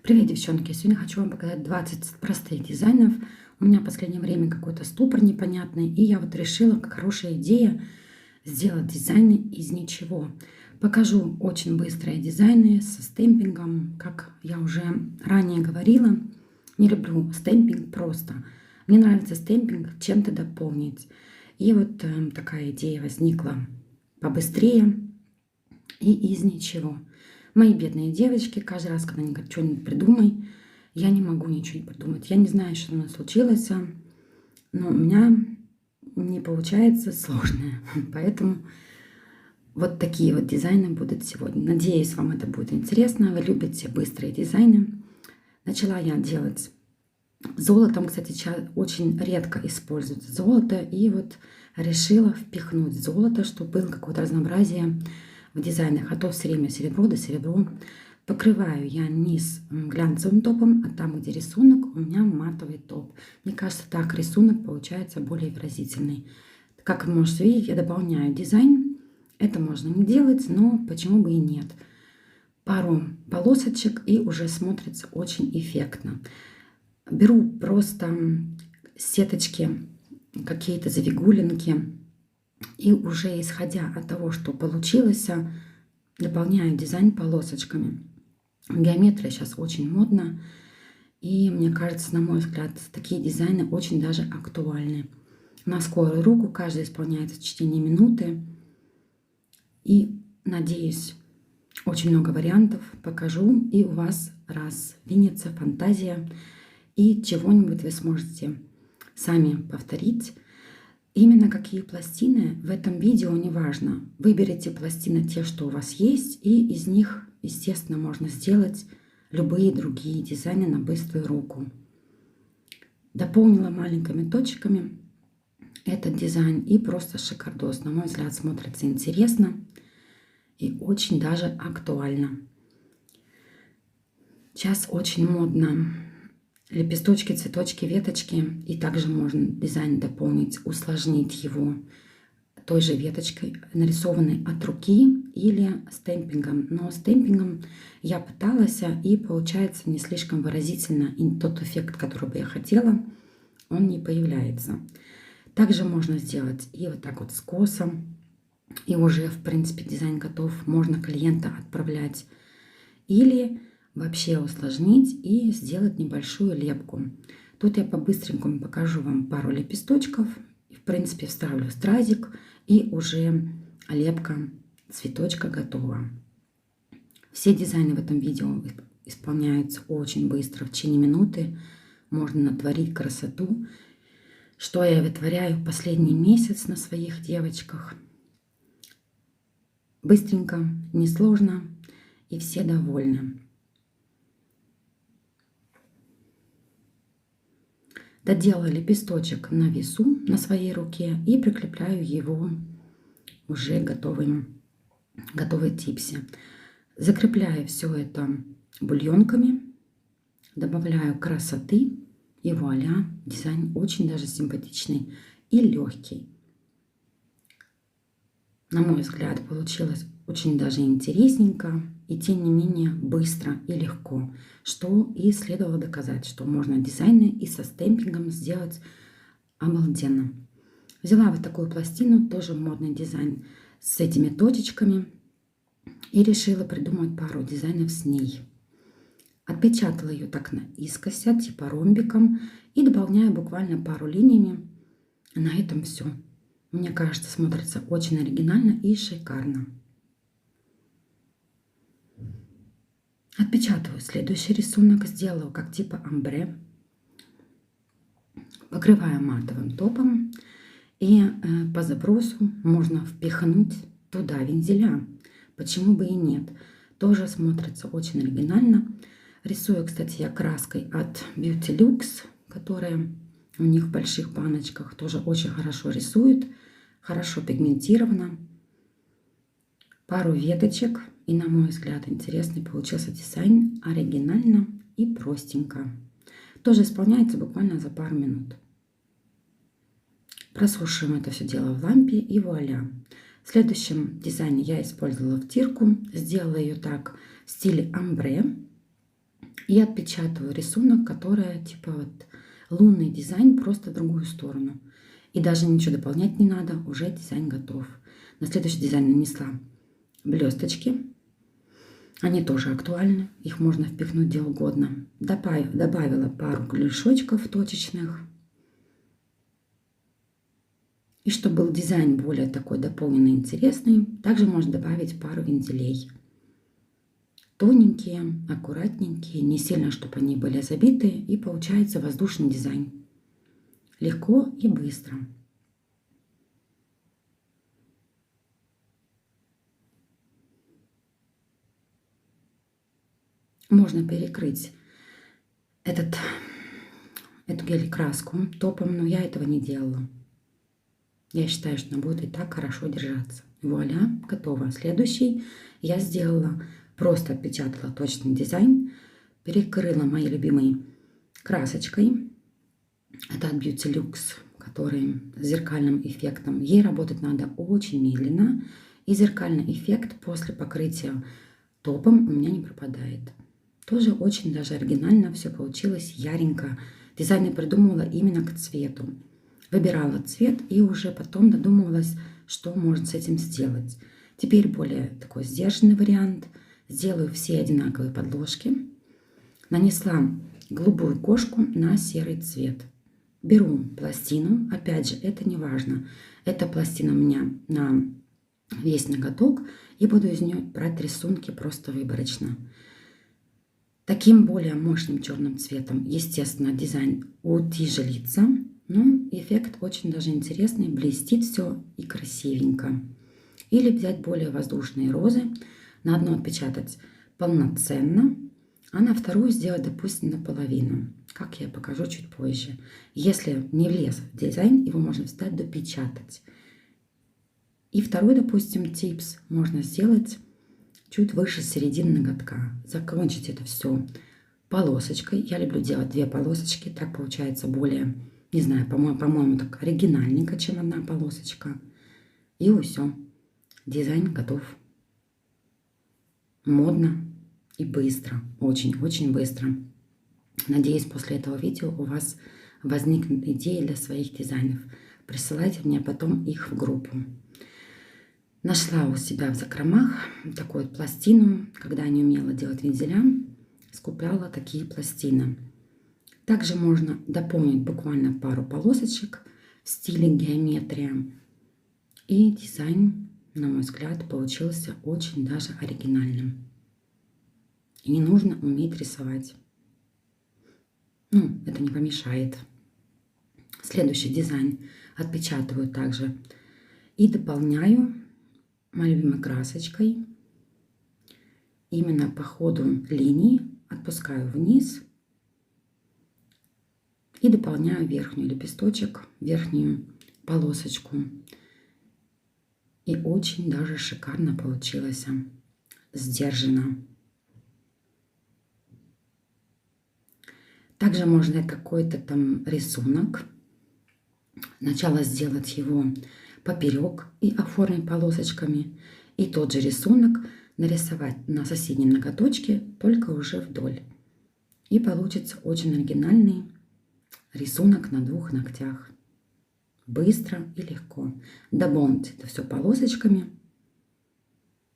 Привет, девчонки! Сегодня хочу вам показать 20 простых дизайнов. У меня в последнее время какой-то ступор непонятный, и я вот решила, как хорошая идея, сделать дизайны из ничего. Покажу очень быстрые дизайны со стемпингом. Как я уже ранее говорила, не люблю стемпинг просто. Мне нравится стемпинг чем-то дополнить. И вот такая идея возникла побыстрее и из ничего. Мои бедные девочки, каждый раз, когда они говорят, что-нибудь придумай, я не могу ничего не придумать. Я не знаю, что у нас случилось, но у меня не получается сложное. Поэтому вот такие вот дизайны будут сегодня. Надеюсь, вам это будет интересно. Вы любите быстрые дизайны. Начала я делать золотом. Кстати, очень редко используют золото. И вот решила впихнуть золото, чтобы было какое-то разнообразие в дизайнах, а то все время серебро да серебро. Покрываю я низ глянцевым топом, а там, где рисунок, у меня матовый топ. Мне кажется, так рисунок получается более выразительный. Как вы можете видеть, я дополняю дизайн. Это можно не делать, но почему бы и нет. Пару полосочек, и уже смотрится очень эффектно. Беру просто сеточки, какие-то завигулинки. И уже исходя от того, что получилось, дополняю дизайн полосочками. Геометрия сейчас очень модна. И мне кажется, на мой взгляд, такие дизайны очень даже актуальны. На скорую руку каждый исполняется в течение минуты. И надеюсь, очень много вариантов покажу. И у вас развинется фантазия. И чего-нибудь вы сможете сами повторить. Именно какие пластины в этом видео не важно. Выберите пластины те, что у вас есть, и из них, естественно, можно сделать любые другие дизайны на быструю руку. Дополнила маленькими точками этот дизайн, и просто шикардос. На мой взгляд, смотрится интересно и очень даже актуально. Сейчас очень модно лепесточки, цветочки, веточки. И также можно дизайн дополнить, усложнить его той же веточкой, нарисованной от руки или стемпингом. Но стемпингом я пыталась, и получается не слишком выразительно. И тот эффект, который бы я хотела, он не появляется. Также можно сделать и вот так вот скосом. И уже, в принципе, дизайн готов. Можно клиента отправлять. Или вообще усложнить и сделать небольшую лепку. Тут я по-быстренькому покажу вам пару лепесточков. В принципе, вставлю стразик, и уже лепка цветочка готова. Все дизайны в этом видео исполняются очень быстро, в течение минуты. Можно натворить красоту, что я вытворяю последний месяц на своих девочках. Быстренько, несложно, и все довольны. Доделала лепесточек на весу на своей руке и прикрепляю его уже готовой типсе. Закрепляю все это бульонками, добавляю красоты, и вуаля, дизайн очень даже симпатичный и легкий. На мой взгляд, получилось очень даже интересненько и тем не менее быстро и легко, что и следовало доказать, что можно дизайны и со стемпингом сделать обалденно. Взяла вот такую пластину, тоже модный дизайн с этими точечками, и решила придумать пару дизайнов с ней. Отпечатала ее так наискось, типа ромбиком, и дополняю буквально пару линиями. На этом все. Мне кажется, смотрится очень оригинально и шикарно. Отпечатываю следующий рисунок, сделаю как типа амбре. Покрываю матовым топом. И по запросу можно впихнуть туда вензеля. Почему бы и нет. Тоже смотрится очень оригинально. Рисую, кстати, я краской от Beauty Lux, которая у них в больших баночках. Тоже очень хорошо рисует. Хорошо пигментировано. Пару веточек. И, на мой взгляд, интересный получился дизайн. Оригинально и простенько. Тоже исполняется буквально за пару минут. Просушиваем это все дело в лампе, и вуаля. В следующем дизайне я использовала втирку. Сделала ее так в стиле амбре. И отпечатываю рисунок, который типа вот лунный дизайн, просто в другую сторону. И даже ничего дополнять не надо, уже дизайн готов. На следующий дизайн нанесла блесточки. Они тоже актуальны, их можно впихнуть где угодно. Добавила пару клешочков точечных. И чтобы был дизайн более такой дополненный, интересный, также можно добавить пару вензелей. Тоненькие, аккуратненькие, не сильно, чтобы они были забиты, и получается воздушный дизайн. Легко и быстро. Можно перекрыть эту гель-краску топом, но я этого не делала. Я считаю, что она будет и так хорошо держаться. Вуаля, готово. Следующий я сделала, просто отпечатала точный дизайн, перекрыла моей любимой красочкой. Это от Beauty Lux, который с зеркальным эффектом. Ей работать надо очень медленно, и зеркальный эффект после покрытия топом у меня не пропадает. Тоже очень даже оригинально все получилось, яренько. Дизайн я придумывала именно к цвету. Выбирала цвет и уже потом додумывалась, что можно с этим сделать. Теперь более такой сдержанный вариант. Сделаю все одинаковые подложки. Нанесла голубую кошку на серый цвет. Беру пластину, опять же, это не важно. Эта пластина у меня на весь ноготок, и буду из нее брать рисунки просто выборочно. Таким более мощным черным цветом, естественно, дизайн утяжелится, но эффект очень даже интересный, блестит все и красивенько. Или взять более воздушные розы, на одну отпечатать полноценно, а на вторую сделать, допустим, наполовину, как я покажу чуть позже. Если не влез в дизайн, его можно встать, допечатать. И второй, допустим, типс можно сделать чуть выше середины ноготка. Закончить это все полосочкой. Я люблю делать 2 полосочки, так получается более, не знаю, по-моему, так оригинальненько, чем одна полосочка. И все, дизайн готов. Модно и быстро, очень-очень быстро. Надеюсь, после этого видео у вас возникнут идеи для своих дизайнов. Присылайте мне потом их в группу. Нашла у себя в закромах такую пластину, когда не умела делать вензеля, скупляла такие пластины. Также можно дополнить буквально пару полосочек в стиле геометрия. И дизайн, на мой взгляд, получился очень даже оригинальным. И не нужно уметь рисовать. Ну, это не помешает. Следующий дизайн отпечатываю также и дополняю моей любимой красочкой. Именно по ходу линии отпускаю вниз и дополняю верхний лепесточек, верхнюю полосочку. И очень даже шикарно получилось. Сдержанно. Также можно какой-то там рисунок. Сначала сделать его поперек и оформить полосочками. И тот же рисунок нарисовать на соседнем ноготочке, только уже вдоль. И получится очень оригинальный рисунок на 2 ногтях. Быстро и легко. Дополнить это все полосочками.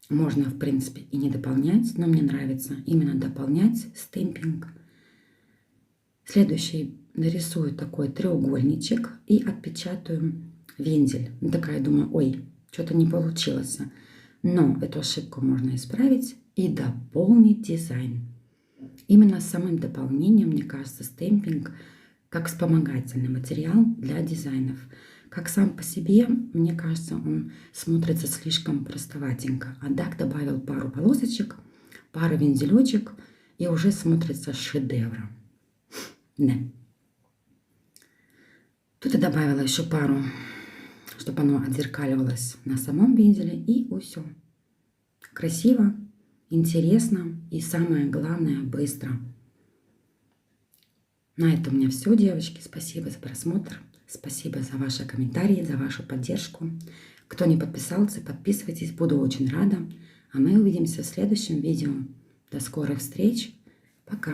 Можно, в принципе, и не дополнять, но мне нравится именно дополнять стемпинг. Следующий нарисую такой треугольничек и отпечатаю вензель. Такая думаю, ой, что-то не получилось. Но эту ошибку можно исправить и дополнить дизайн. Именно самым дополнением, мне кажется, стемпинг как вспомогательный материал для дизайнов. Как сам по себе, мне кажется, он смотрится слишком простоватенько. А так добавил пару полосочек, пару вензелечек и уже смотрится шедевром. Да. Тут я добавила еще пару, чтобы оно отзеркаливалось на самом вензеле, и все. Красиво, интересно и самое главное, быстро. На этом у меня все, девочки. Спасибо за просмотр. Спасибо за ваши комментарии, за вашу поддержку. Кто не подписался, подписывайтесь. Буду очень рада. А мы увидимся в следующем видео. До скорых встреч. Пока.